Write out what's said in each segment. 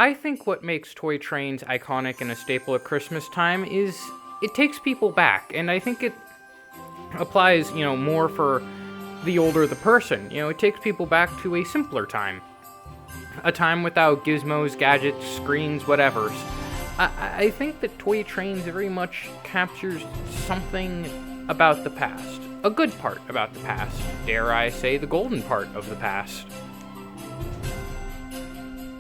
I think what makes toy trains iconic and a staple at Christmas time is it takes people back, and I think it applies, more for the older the person. It takes people back to a simpler time. A time without gizmos, gadgets, screens, whatevers. I think that toy trains very much captures something about the past. A good part about the past. Dare I say, the golden part of the past.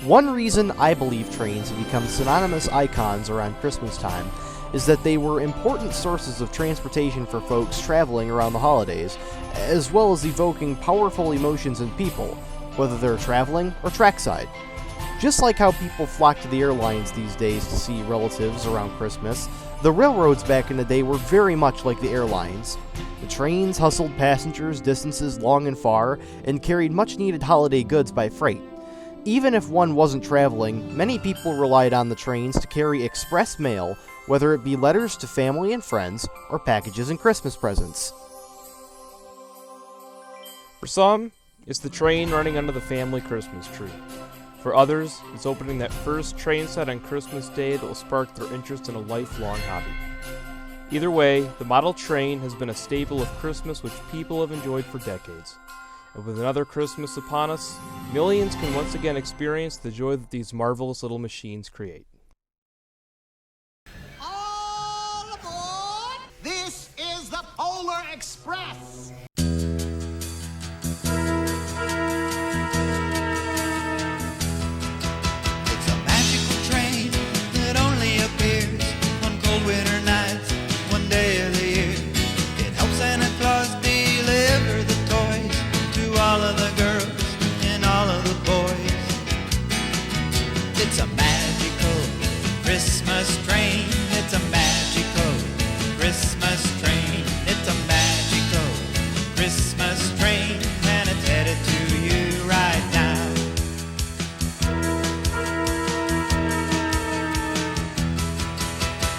One reason I believe trains have become synonymous icons around Christmas time is that they were important sources of transportation for folks traveling around the holidays, as well as evoking powerful emotions in people, whether they're traveling or trackside. Just like how people flock to the airlines these days to see relatives around Christmas, the railroads back in the day were very much like the airlines. The trains hustled passengers distances long and far and carried much-needed holiday goods by freight. Even if one wasn't traveling, many people relied on the trains to carry express mail, whether it be letters to family and friends or packages and Christmas presents. For some, it's the train running under the family Christmas tree. For others, it's opening that first train set on Christmas Day that will spark their interest in a lifelong hobby. Either way, the model train has been a staple of Christmas which people have enjoyed for decades. And with another Christmas upon us, millions can once again experience the joy that these marvelous little machines create. All aboard! This is the Polar Express! It's a magical train that only appears on cold winter nights, one day of the year. It helps Santa Claus deliver the toys to all of the girls and all of the boys. It's a magical Christmas train. It's a magical Christmas train. It's a magical Christmas train, and it's headed to you right now.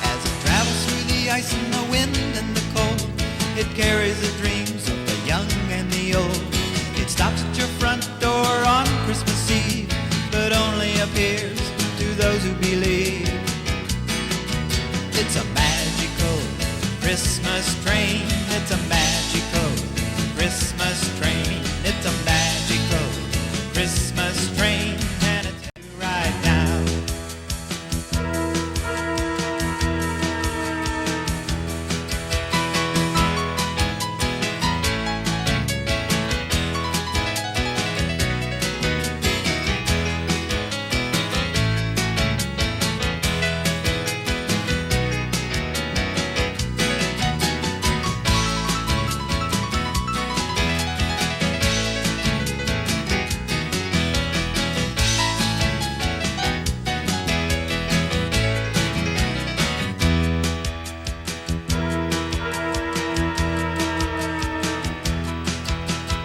As it travels through the ice and the wind and the cold, it carries the dreams of the young and the old. It stops at your front door on Christmas Eve, but only appears to those who believe. It's a magical Christmas train. It's a magical Christmas train. It's a magical Christmas train, and it's right now.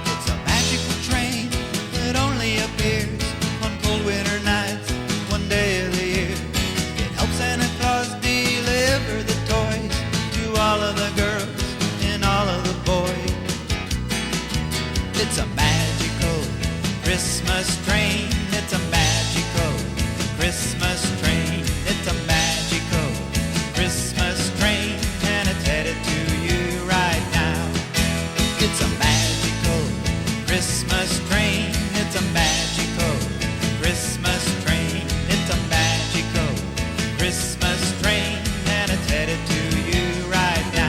It's a magical train that only appears on cold winter nights, one day of the year. It helps Santa Claus deliver the toys to all of the girls and all of the boys. It's a magical Christmas train. It's a magical Christmas train. It's a magical Christmas train, and it's headed to you right now. It's a magical Christmas train. It's a magical Christmas train. It's a magical Christmas train, and it's headed to you right now.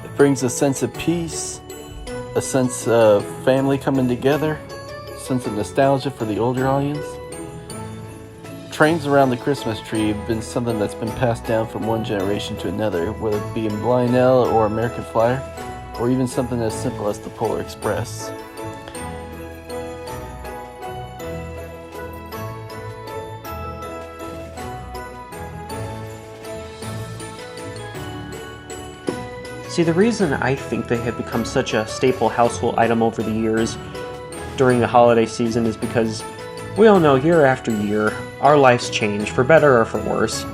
It brings a sense of peace, a sense of family coming together, a sense of nostalgia for the older audience. Trains around the Christmas tree have been something that's been passed down from one generation to another, whether it be in Lionel or American Flyer, or even something as simple as the Polar Express. See, the reason I think they have become such a staple household item over the years during the holiday season is because we all know year after year, our lives change, for better or for worse.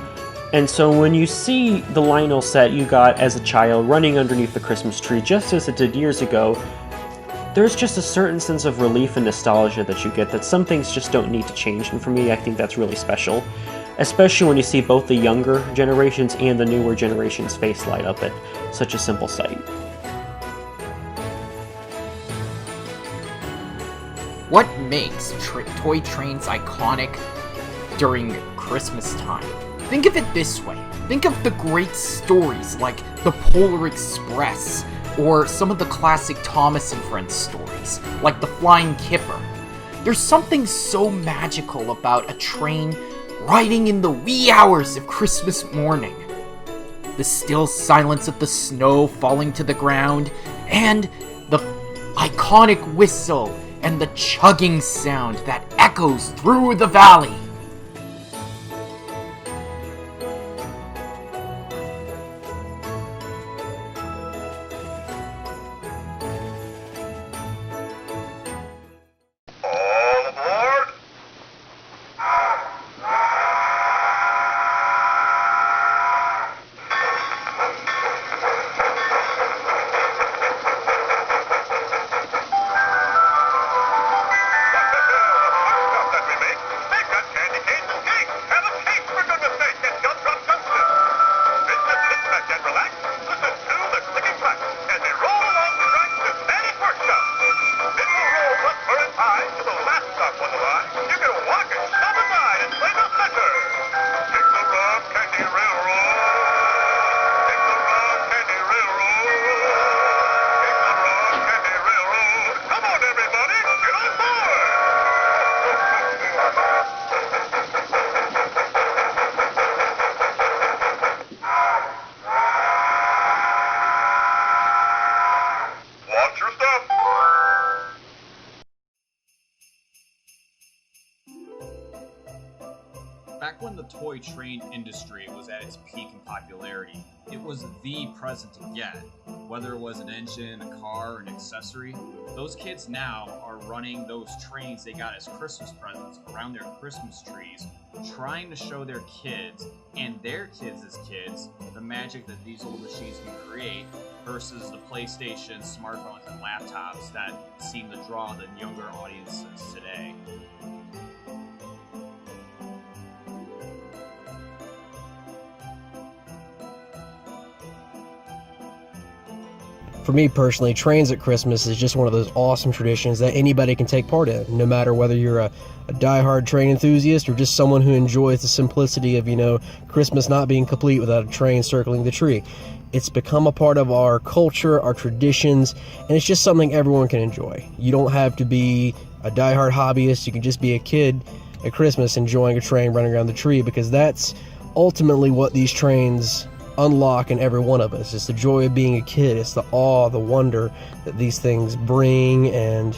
And so when you see the Lionel set you got as a child running underneath the Christmas tree, just as it did years ago, there's just a certain sense of relief and nostalgia that you get that some things just don't need to change, and for me, I think that's really special. Especially when you see both the younger generations and the newer generations' face light up at such a simple sight. What makes toy trains iconic during Christmas time? Think of it this way. Think of the great stories like the Polar Express, or some of the classic Thomas and Friends stories, like the Flying Kipper. There's something so magical about a train riding in the wee hours of Christmas morning. The still silence of the snow falling to the ground, and the iconic whistle and the chugging sound that echoes through the valley. Back when the toy train industry was at its peak in popularity, it was the present to get. Whether it was an engine, a car, or an accessory, those kids now are running those trains they got as Christmas presents around their Christmas trees, trying to show their kids, and their kids as kids, the magic that these old machines can create versus the PlayStation, smartphones, and laptops that seem to draw the younger audiences today. For me personally, trains at Christmas is just one of those awesome traditions that anybody can take part in, no matter whether you're a diehard train enthusiast or just someone who enjoys the simplicity of, Christmas not being complete without a train circling the tree. It's become a part of our culture, our traditions, and it's just something everyone can enjoy. You don't have to be a diehard hobbyist. You can just be a kid at Christmas enjoying a train running around the tree, because that's ultimately what these trains unlock in every one of us. It's the joy of being a kid. It's the awe, the wonder that these things bring, and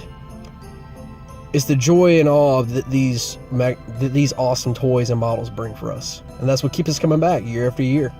it's the joy and awe that these awesome toys and models bring for us. And that's what keeps us coming back year after year.